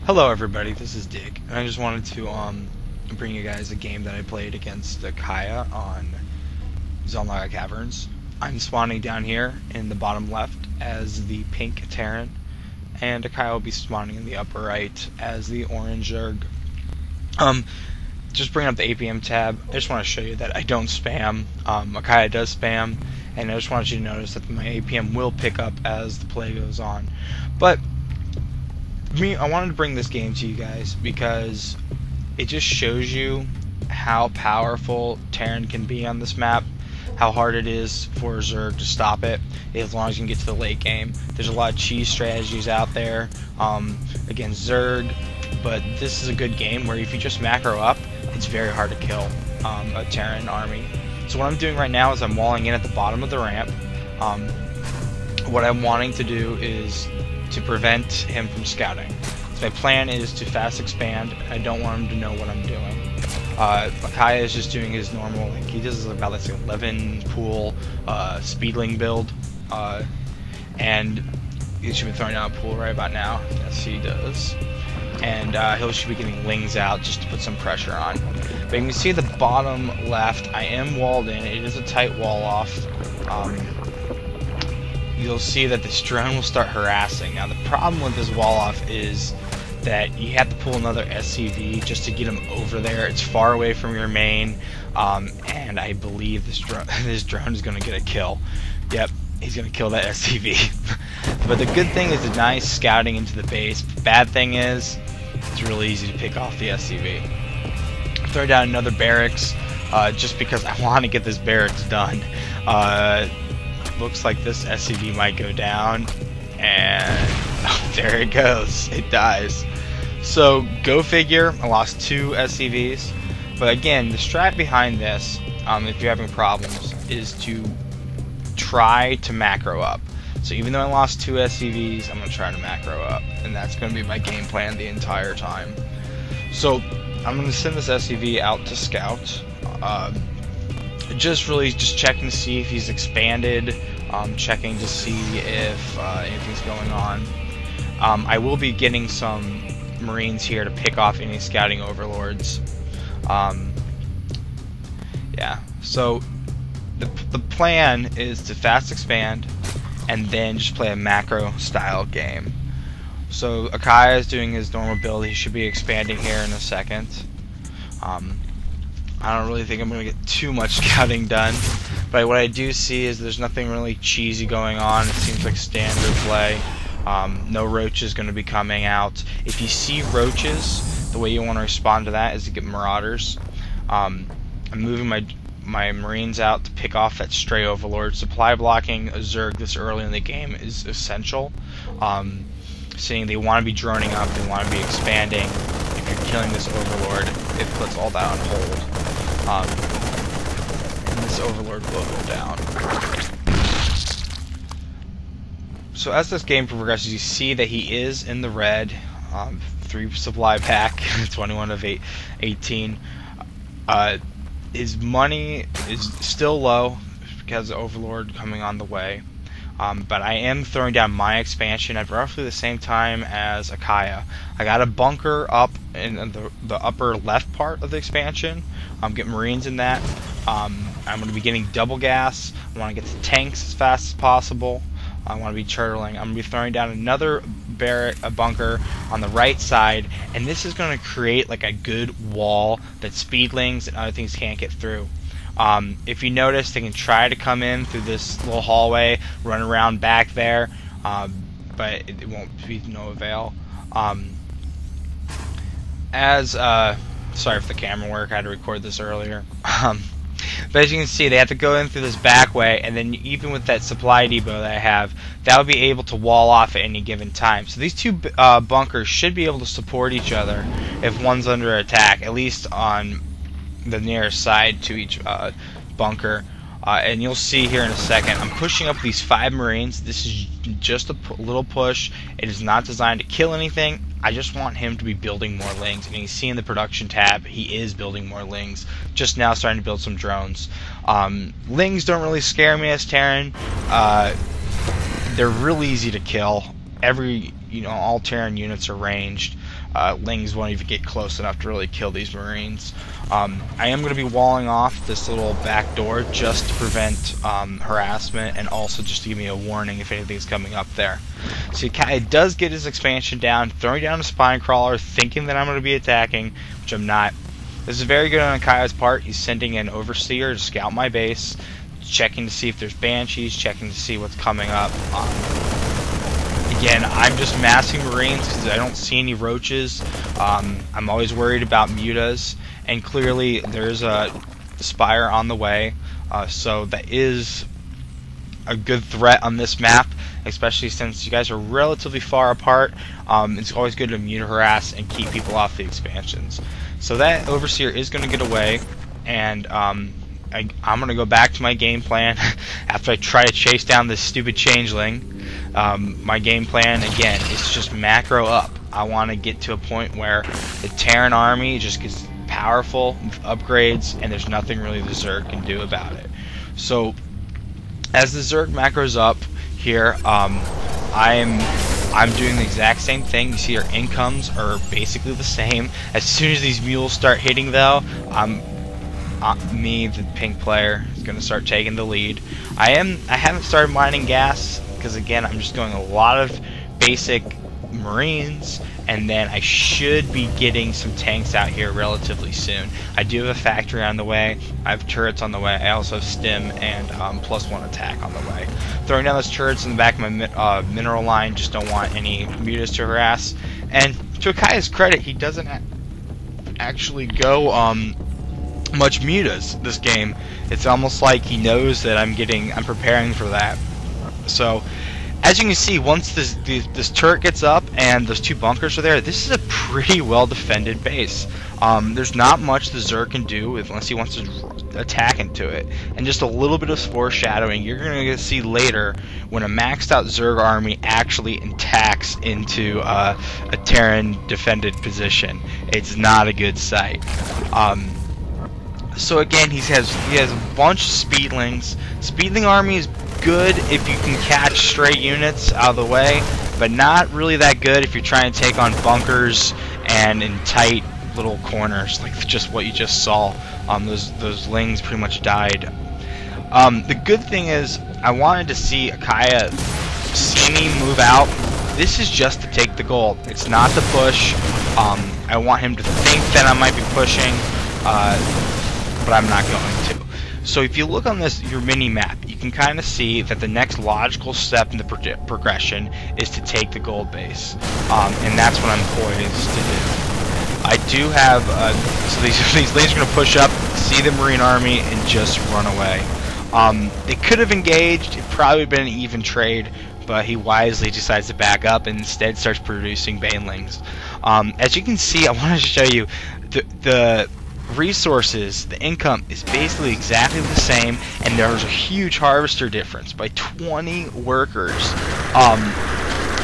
Hello everybody, this is Dig, and I just wanted to bring you guys a game that I played against Kaya on Xel'naga caverns. I'm spawning down here in the bottom left as the pink terran, and Kaya will be spawning in the upper right as the orange Zerg. Just bringing up the APM tab, I just want to show you that I don't spam. Kaya does spam, and I just want you to notice that my APM will pick up as the play goes on. But I wanted to bring this game to you guys because it just shows you how powerful Terran can be on this map, how hard it is for Zerg to stop it as long as you can get to the late game. There's a lot of cheese strategies out there against Zerg, but this is a good game where if you just macro up, it's very hard to kill a Terran army. So what I'm doing right now is I'm walling in at the bottom of the ramp. What I'm wanting to do is to prevent him from scouting. So my plan is to fast expand. I don't want him to know what I'm doing. Kaya is just doing his normal, like he does about like 11 pool speedling build, and he should be throwing out a pool right about now. Yes, he does. And he should be getting lings out just to put some pressure on. But you can see the bottom left, I am walled in. It is a tight wall off. You'll see that this drone will start harassing. Now the problem with this wall off is that you have to pull another SCV just to get him over there. It's far away from your main, and I believe this drone is going to get a kill. Yep, he's going to kill that SCV. But the good thing is the nice scouting into the base. Bad thing is it's really easy to pick off the SCV. Throw down another barracks just because I want to get this barracks done. Looks like this SCV might go down, and there it goes. It dies. So go figure. I lost 2 SCVs. But again, the strat behind this, if you're having problems, is to try to macro up. So even though I lost 2 SCVs, I'm going to try to macro up, and that's going to be my game plan the entire time. So I'm going to send this SCV out to scout. Just checking to see if he's expanded, checking to see if anything's going on. I will be getting some Marines here to pick off any scouting overlords. Yeah, so the plan is to fast expand and then just play a macro style game. So Akai is doing his normal build. He should be expanding here in a second. I don't really think I'm going to get too much scouting done, but what I do see is there's nothing really cheesy going on. It seems like standard play. No roaches going to be coming out. If you see roaches, the way you want to respond to that is to get marauders. I'm moving my Marines out to pick off that stray overlord. Supply blocking a Zerg this early in the game is essential. Seeing they want to be droning up, they want to be expanding. If you're killing this overlord, it puts all that on hold. And this overlord will go down. So as this game progresses, you see that he is in the red. 3 supply pack, 21 of 18. His money is still low because of Overlord coming on the way. But I am throwing down my expansion at roughly the same time as Akaya. I got a bunker up in the upper left part of the expansion. I'm getting Marines in that. I'm going to be getting double gas. I want to get the tanks as fast as possible. I want to be turtling. I'm going to be throwing down another bunker on the right side, and this is going to create like a good wall that speedlings and other things can't get through. If you notice, they can try to come in through this little hallway, run around back there, but it won't be no avail. Sorry for the camera work, I had to record this earlier. But as you can see, they have to go in through this back way, and then even with that supply depot that I have, that will be able to wall off at any given time. So these 2 bunkers should be able to support each other if one's under attack, at least on the nearest side to each bunker. And you'll see here in a second, I'm pushing up these 5 Marines. This is just a little push. It is not designed to kill anything. I just want him to be building more lings. And you can see in the production tab, he is building more lings. Just now starting to build some drones. Lings don't really scare me as Terran. They're really easy to kill. All Terran units are ranged. Lings won't even get close enough to really kill these Marines. I am going to be walling off this little back door just to prevent harassment, and also just to give me a warning if anything's coming up there. So it does get his expansion down, throwing down a spine crawler, thinking that I'm going to be attacking, which I'm not. This is very good on Kaya's part. He's sending an overseer to scout my base, checking to see if there's banshees, checking to see what's coming up. Again, I'm just massing Marines because I don't see any roaches. I'm always worried about mutas, and clearly there's a spire on the way, so that is a good threat on this map, especially since you guys are relatively far apart. It's always good to muta harass and keep people off the expansions. So that overseer is going to get away, and I'm going to go back to my game plan after I try to chase down this stupid changeling. My game plan, again, is just macro up. I want to get to a point where the Terran army just gets powerful with upgrades, and there's nothing really the Zerg can do about it. So as the Zerg macros up here, I'm doing the exact same thing. You see our incomes are basically the same. As soon as these mules start hitting, though, me, the pink player, is going to start taking the lead. I haven't started mining gas because, again, I'm just going a lot of basic Marines, and then I should be getting some tanks out here relatively soon. I do have a factory on the way. I have turrets on the way. I also have stim and +1 attack on the way. Throwing down those turrets in the back of my mineral line. Just don't want any mutas to harass. And to Akaya's credit, he doesn't actually go much mutas this game. It's almost like he knows that I'm preparing for that. So as you can see, once this turret gets up and those two bunkers are there, this is a pretty well defended base. There's not much the Zerg can do unless he wants to attack into it. And just a little bit of foreshadowing, you're going to see later when a maxed out Zerg army actually attacks into a Terran defended position. It's not a good sight. So again, he has a bunch of speedlings. Speedling army is good if you can catch stray units out of the way, but not really that good if you're trying to take on bunkers and in tight little corners like just what you just saw. Those lings pretty much died. The good thing is I wanted to see Akaya see me move out. This is just to take the gold. It's not to push. I want him to think that I might be pushing, but I'm not going to. So if you look on your mini map, you can kind of see that the next logical step in the progression is to take the gold base, and that's what I'm poised to do. I do have so these lanes are going to push up, see the Marine army, and just run away. They could have engaged. It probably would have been an even trade, but he wisely decides to back up and instead starts producing banelings. As you can see, I wanted to show you the resources, the income is basically exactly the same, and there's a huge harvester difference by 20 workers.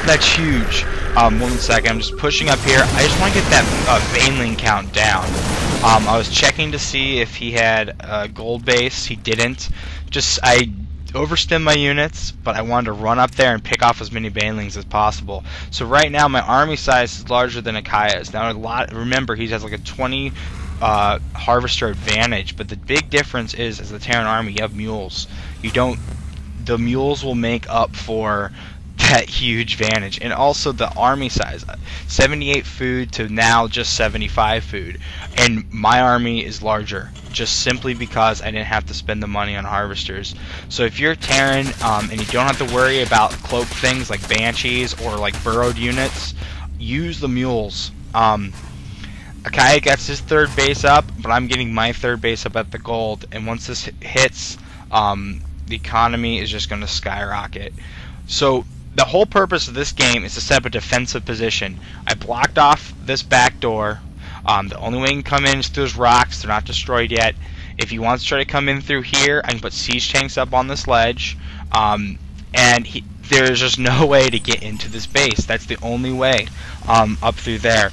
That's huge. 1 second, I'm just pushing up here. I just want to get that baneling count down. I was checking to see if he had a gold base. He didn't. I overstimmed my units, but I wanted to run up there and pick off as many banelings as possible. So right now my army size is larger than Akaya's. Now remember, he has like a 20 harvester advantage, but the big difference is, as the Terran army, you have mules. The mules will make up for that huge advantage. And also the army size, 78 food to now just 75 food, and my army is larger just simply because I didn't have to spend the money on harvesters. So if you're Terran and you don't have to worry about cloak things like banshees or like burrowed units, use the mules. Akaya gets his third base up, but I'm getting my third base up at the gold, and once this hits, the economy is just going to skyrocket. So the whole purpose of this game is to set up a defensive position. I blocked off this back door. The only way you can come in is through those rocks. They're not destroyed yet. If he wants to try to come in through here, I can put siege tanks up on this ledge, and there's just no way to get into this base. That's the only way up through there.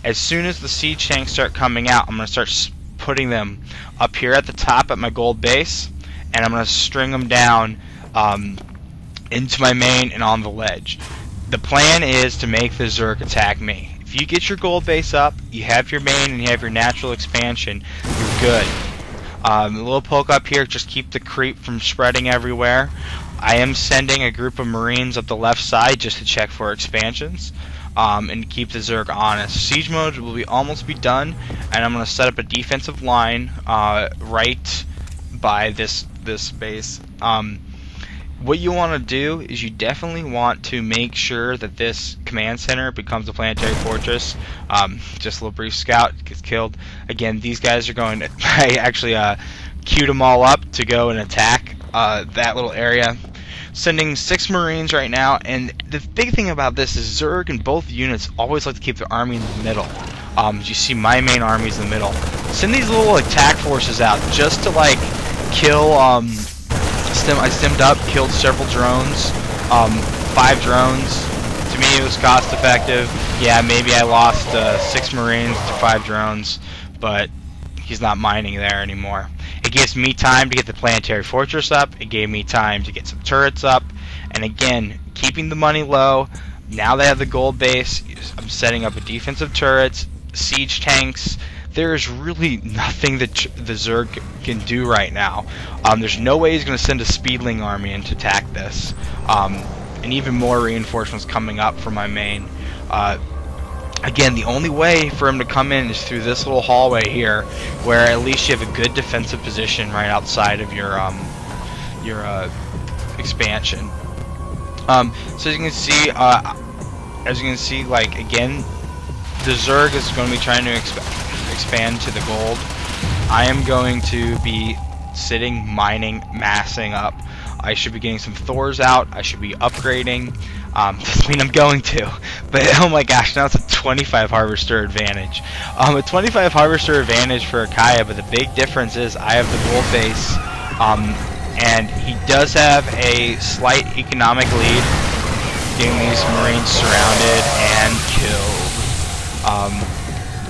As soon as the siege tanks start coming out, I'm going to start putting them up here at the top at my gold base, and I'm going to string them down into my main and on the ledge. The plan is to make the Zerg attack me. If you get your gold base up, you have your main and you have your natural expansion, you're good. A little poke up here, just keep the creep from spreading everywhere. I am sending a group of Marines up the left side just to check for expansions, and keep the Zerg honest. Siege mode will almost be done, and I'm going to set up a defensive line right by this base. What you want to do is you definitely want to make sure that this command center becomes a planetary fortress. Just a little brief scout gets killed. Again, these guys are going to I actually queued them all up to go and attack that little area. Sending 6 Marines right now, and the big thing about this is Zerg and both units always like to keep their army in the middle. You see my main army's in the middle. Send these little attack forces out just to like kill I stemmed up, killed several drones, 5 drones. To me it was cost effective. Yeah, maybe I lost 6 Marines to 5 drones, but he's not mining there anymore. It gives me time to get the planetary fortress up, it gave me time to get some turrets up, and again, keeping the money low. Now they have the gold base, I'm setting up a defensive turrets, siege tanks. There is really nothing that the Zerg can do right now. There's no way he's going to send a speedling army in to attack this. And even more reinforcements coming up from my main. Again, the only way for him to come in is through this little hallway here, where at least you have a good defensive position right outside of your expansion. So as you can see, like again, the Zerg is going to be trying to expand to the gold. I am going to be sitting, mining, massing up. I should be getting some Thors out. I should be upgrading. Doesn't mean I'm going to, but oh my gosh, now it's a 25 harvester advantage. A 25 harvester advantage for Akaya, but the big difference is I have the gold base, and he does have a slight economic lead, getting these Marines surrounded and killed.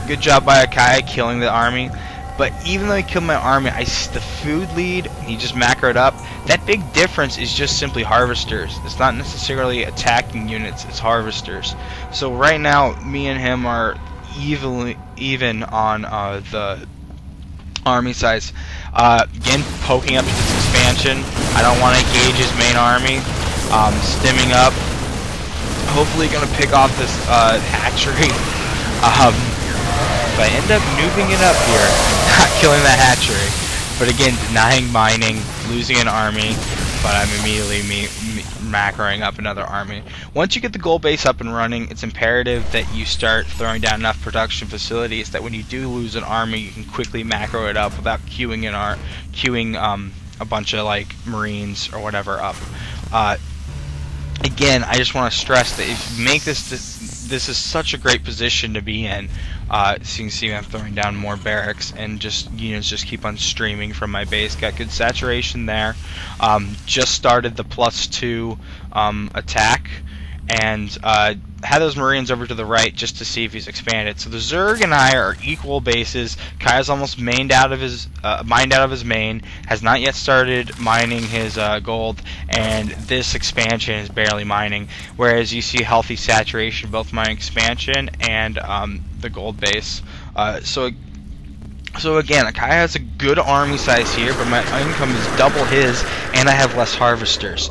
Good job by Akaya killing the army. But even though he killed my army, the food lead, he just macroed up. That big difference is just simply harvesters. It's not necessarily attacking units, it's harvesters. So right now, me and him are even on the army size. Again, poking up to this expansion. I don't want to engage his main army. Stimming up. Hopefully gonna pick off this hatchery. If I end up noobing it up here, not killing that hatchery, but again, denying mining, losing an army, but I'm immediately macroing up another army. Once you get the gold base up and running, it's imperative that you start throwing down enough production facilities that when you do lose an army, you can quickly macro it up without queuing a bunch of like Marines or whatever up. Again, I just want to stress that if you make this is such a great position to be in. So you can see I'm throwing down more barracks, and just units just keep on streaming from my base. Got good saturation there. Just started the +2 attack, and had those Marines over to the right just to see if he's expanded. So the Zerg and I are equal bases. Kai's almost mined out of his main, has not yet started mining his gold, and this expansion is barely mining. Whereas you see healthy saturation both my expansion and the gold base. So again, Akai has a good army size here, but my income is double his, and I have less harvesters.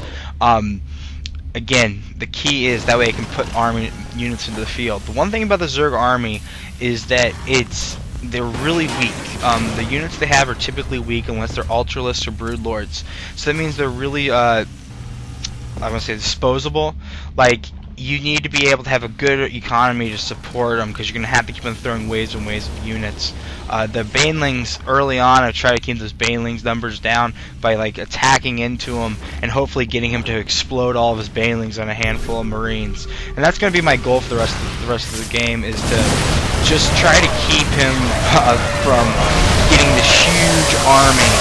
Again, the key is that way I can put army units into the field. The one thing about the Zerg army is that they're really weak. The units they have are typically weak unless they're Ultralists or Broodlords. So that means they're really, I'm gonna say disposable. Like, you need to be able to have a good economy to support them, because you're going to have to keep on throwing waves and waves of units. The Banelings, early on, I try to keep those Banelings numbers down by like attacking into him and hopefully getting him to explode all of his Banelings on a handful of Marines. And that's going to be my goal for the rest of the game, is to just try to keep him from getting this huge army.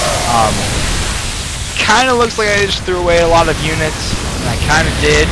Kind of looks like I just threw away a lot of units, and I kind of did.